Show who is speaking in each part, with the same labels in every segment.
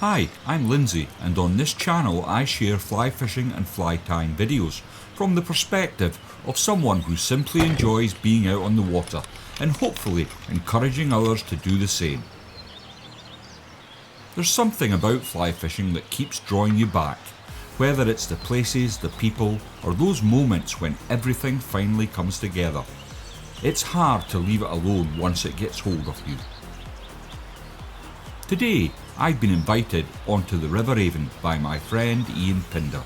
Speaker 1: Hi, I'm Lindsay, and on this channel I share fly fishing and fly tying videos from the perspective of someone who simply enjoys being out on the water and hopefully encouraging others to do the same. There's something about fly fishing that keeps drawing you back, whether it's the places, the people, or those moments when everything finally comes together. It's hard to leave it alone once it gets hold of you. Today, I've been invited onto the River Avon by my friend Ian Pinder.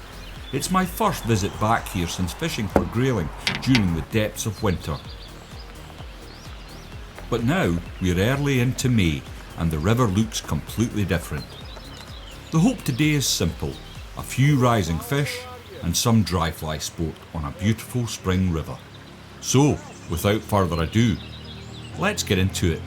Speaker 1: It's my first visit back here since fishing for grayling during the depths of winter. But now we're early into May and the river looks completely different. The hope today is simple: a few rising fish and some dry fly sport on a beautiful spring river. So, without further ado, let's get into it.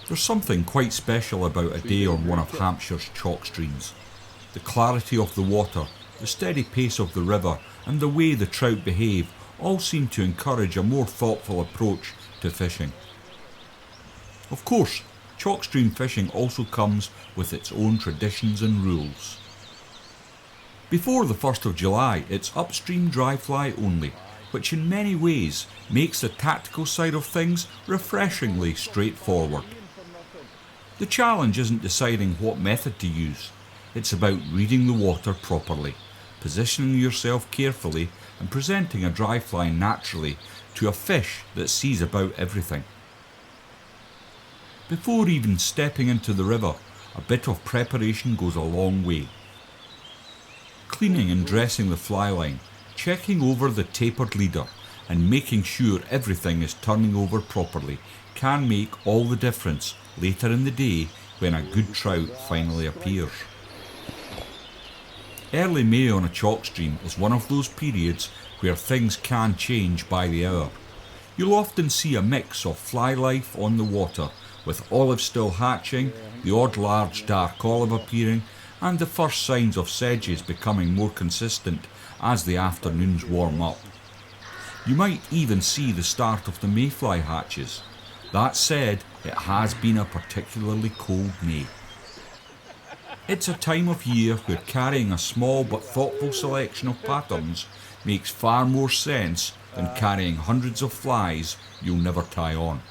Speaker 1: There's something quite special about a day on one of Hampshire's Chalkstreams. The clarity of the water, the steady pace of the river, and the way the trout behave all seem to encourage a more thoughtful approach to fishing. Of course, Chalkstream fishing also comes with its own traditions and rules. Before the 1st of July, it's upstream dry fly only, which in many ways makes the tactical side of things refreshingly straightforward. The challenge isn't deciding what method to use, it's about reading the water properly, positioning yourself carefully and presenting a dry fly naturally to a fish that sees about everything. Before even stepping into the river, a bit of preparation goes a long way. Cleaning and dressing the fly line, checking over the tapered leader and making sure everything is turning over properly can make all the difference later in the day when a good trout finally appears. Early May on a Chalkstream is one of those periods where things can change by the hour. You'll often see a mix of fly life on the water, with olive still hatching, the odd large dark olive appearing, and the first signs of sedges becoming more consistent as the afternoons warm up. You might even see the start of the mayfly hatches. That said, it has been a particularly cold May. It's a time of year where carrying a small but thoughtful selection of patterns makes far more sense than carrying hundreds of flies you'll never tie on.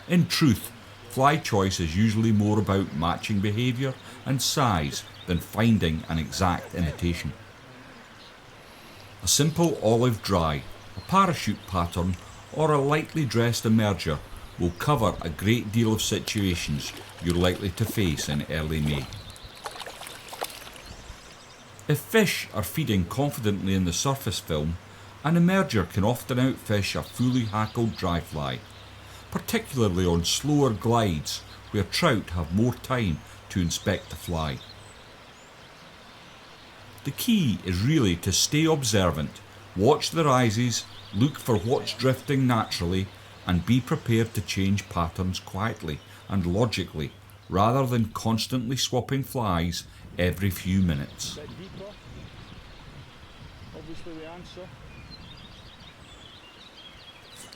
Speaker 1: In truth, fly choice is usually more about matching behaviour and size than finding an exact imitation. A simple olive dry, a parachute pattern, or a lightly dressed emerger will cover a great deal of situations you're likely to face in early May. If fish are feeding confidently in the surface film, an emerger can often outfish a fully hackled dry fly, particularly on slower glides where trout have more time to inspect the fly. The key is really to stay observant, watch the rises, look for what's drifting naturally, and be prepared to change patterns quietly and logically, rather than constantly swapping flies every few minutes.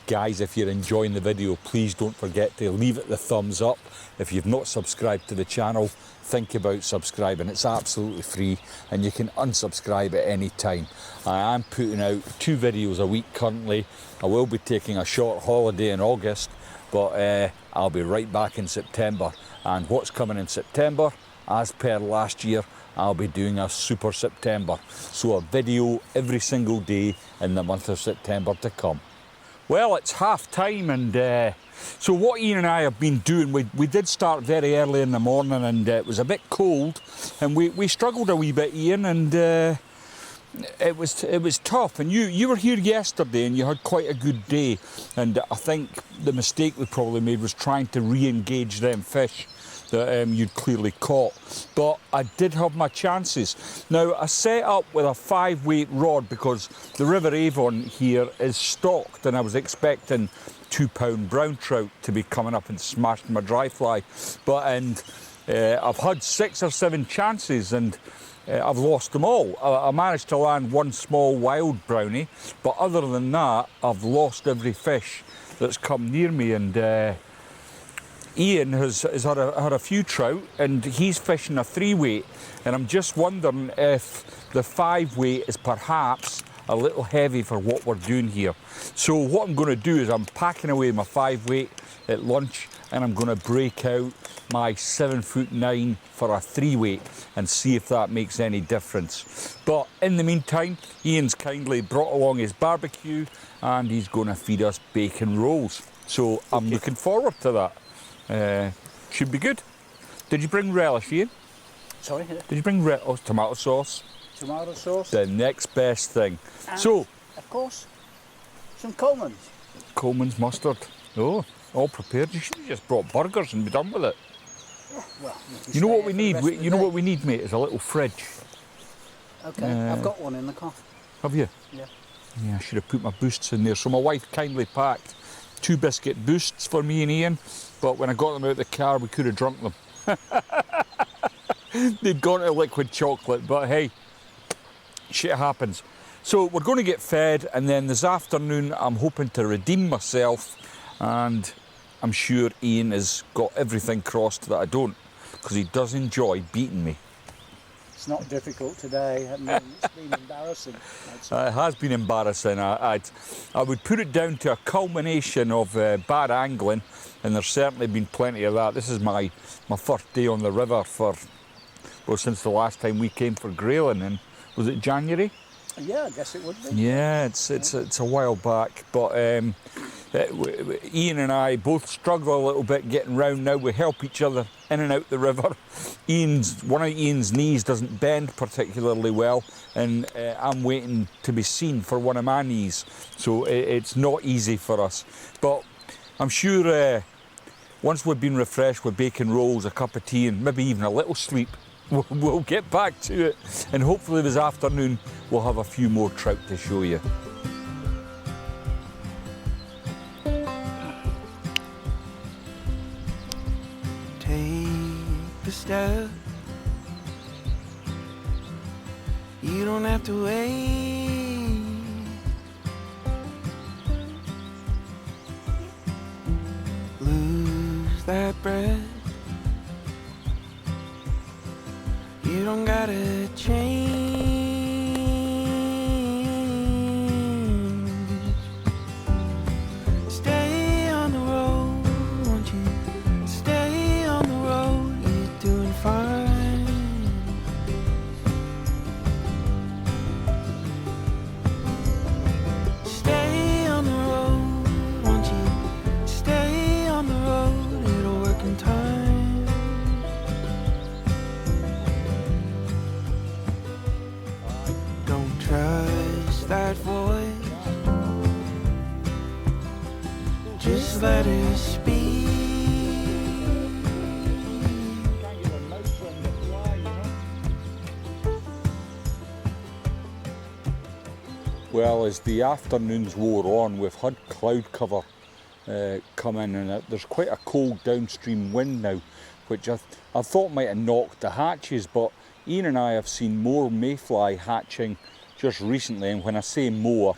Speaker 1: Guys, if you're enjoying the video, please don't forget to leave it the thumbs up. If you've not subscribed to the channel, think about subscribing. It's absolutely free and you can unsubscribe at any time. I am putting out 2 videos a week currently. I will be taking a short holiday in August, but I'll be right back in September. And what's coming in September? As per last year, I'll be doing a Super September. So a video every single day in the month of September to come. Well, it's half time and So what Ian and I have been doing, we did start very early in the morning, and it was a bit cold, and we struggled a wee bit, Ian, and it was tough. And you were here yesterday and you had quite a good day, and I think the mistake we probably made was trying to re-engage them fish that you'd clearly caught. But I did have my chances. Now, I set up with a 5-weight rod because the River Avon here is stocked, and I was expecting 2-pound brown trout to be coming up and smashing my dry fly. But I've had 6 or 7 chances, and I've lost them all. I managed to land one small wild brownie, but other than that, I've lost every fish that's come near me. And Ian has had a few trout, and he's fishing a 3-weight, and I'm just wondering if the 5-weight is perhaps a little heavy for what we're doing here. So what I'm going to do is I'm packing away my 5-weight at lunch, and I'm going to break out my 7'9" for a 3-weight and see if that makes any difference. But in the meantime, Ian's kindly brought along his barbecue, and he's going to feed us bacon rolls. So I'm looking forward to that. Should be good. Did you bring relish, Ian?
Speaker 2: Sorry?
Speaker 1: Did you bring tomato sauce?
Speaker 2: Tomato sauce.
Speaker 1: The next best thing.
Speaker 2: And,
Speaker 1: so,
Speaker 2: of course, some Coleman's.
Speaker 1: Coleman's mustard. Oh, all prepared. You should have just brought burgers and be done with it.
Speaker 2: Well,
Speaker 1: you know what we need? You know what we need, mate? Is a little fridge.
Speaker 2: Okay, I've got one in the car.
Speaker 1: Have you?
Speaker 2: Yeah.
Speaker 1: Yeah, I should have put my boosts in there. So my wife kindly packed 2 biscuit boosts for me and Ian, but when I got them out of the car, we could have drunk them. They'd gone to liquid chocolate, but hey, shit happens. So we're going to get fed, and then this afternoon I'm hoping to redeem myself, and I'm sure Ian has got everything crossed that I don't, because he does enjoy beating me.
Speaker 2: It's not difficult today. I mean, it's been embarrassing.
Speaker 1: It has been embarrassing. I would put it down to a culmination of bad angling, and there's certainly been plenty of that. This is my first day on the river since the last time we came for grayling, and was it January?
Speaker 2: Yeah, I guess it would be.
Speaker 1: Yeah, it's a while back, but Ian and I both struggle a little bit getting round now. We help each other in and out the river. One of Ian's knees doesn't bend particularly well, and I'm waiting to be seen for one of my knees, so it's not easy for us. But I'm sure once we've been refreshed with bacon rolls, a cup of tea, and maybe even a little sleep, we'll get back to it, and hopefully this afternoon we'll have a few more trout to show you.
Speaker 3: Take the step. You don't have to wait. Lose that breath. You don't gotta change. Stay on the road, won't you? Stay on the road, you're doing fine. Stay on the road, won't you? Stay on the road, it'll work in time. Trust that voice, just let her speak.
Speaker 1: Well, as the afternoons wore on, we've had cloud cover come in, and there's quite a cold downstream wind now, which I thought might have knocked the hatches, but Ian and I have seen more mayfly hatching just recently, and when I say more,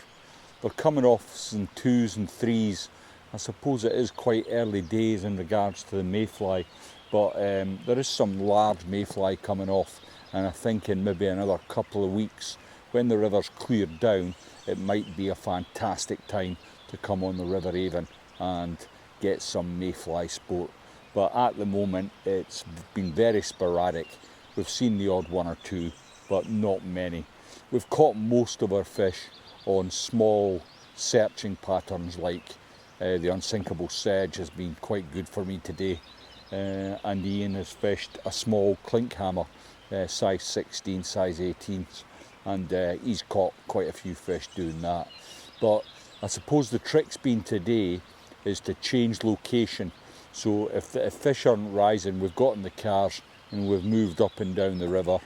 Speaker 1: they're coming off in 2s and 3s. I suppose it is quite early days in regards to the mayfly, but there is some large mayfly coming off, and I think in maybe another couple of weeks, when the river's cleared down, it might be a fantastic time to come on the River Avon and get some mayfly sport. But at the moment, it's been very sporadic. We've seen the odd 1 or 2, but not many. We've caught most of our fish on small searching patterns like The unsinkable sedge has been quite good for me today. And Ian has fished a small clink hammer, size 16, size 18s, and he's caught quite a few fish doing that. But I suppose the trick's been today is to change location. So if fish aren't rising, we've got in the cars and we've moved up and down the river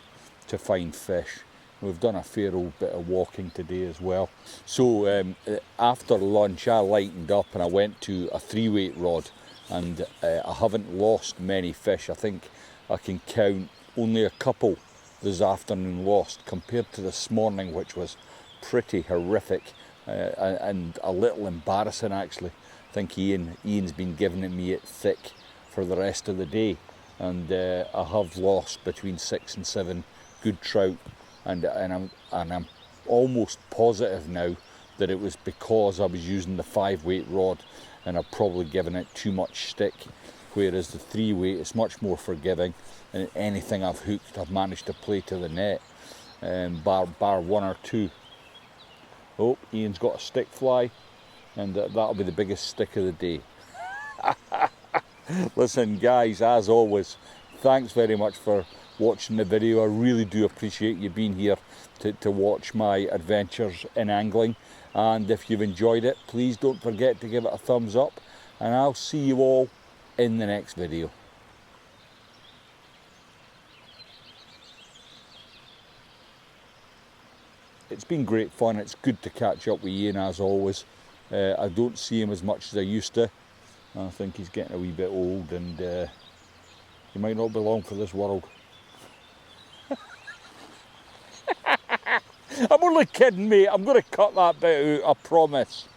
Speaker 1: to find fish. We've done a fair old bit of walking today as well. So after lunch I lightened up and I went to a 3-weight rod, and I haven't lost many fish. I think I can count only a couple this afternoon lost compared to this morning, which was pretty horrific and a little embarrassing actually. I think Ian's been giving me it thick for the rest of the day, and I have lost between 6 and 7 good trout, and I'm almost positive now that it was because I was using the 5-weight rod and I've probably given it too much stick, whereas the 3-weight is much more forgiving, and anything I've hooked I've managed to play to the net, bar 1 or 2. Oh, Ian's got a stick fly, and that'll be the biggest stick of the day. Listen guys, as always, thanks very much for watching the video. I really do appreciate you being here to watch my adventures in angling, and if you've enjoyed it, please don't forget to give it a thumbs up, and I'll see you all in the next video. It's been great fun. It's good to catch up with Ian as always. I don't see him as much as I used to. I think he's getting a wee bit old, and he might not be long for this world. I'm only kidding, mate. I'm going to cut that bit out, I promise.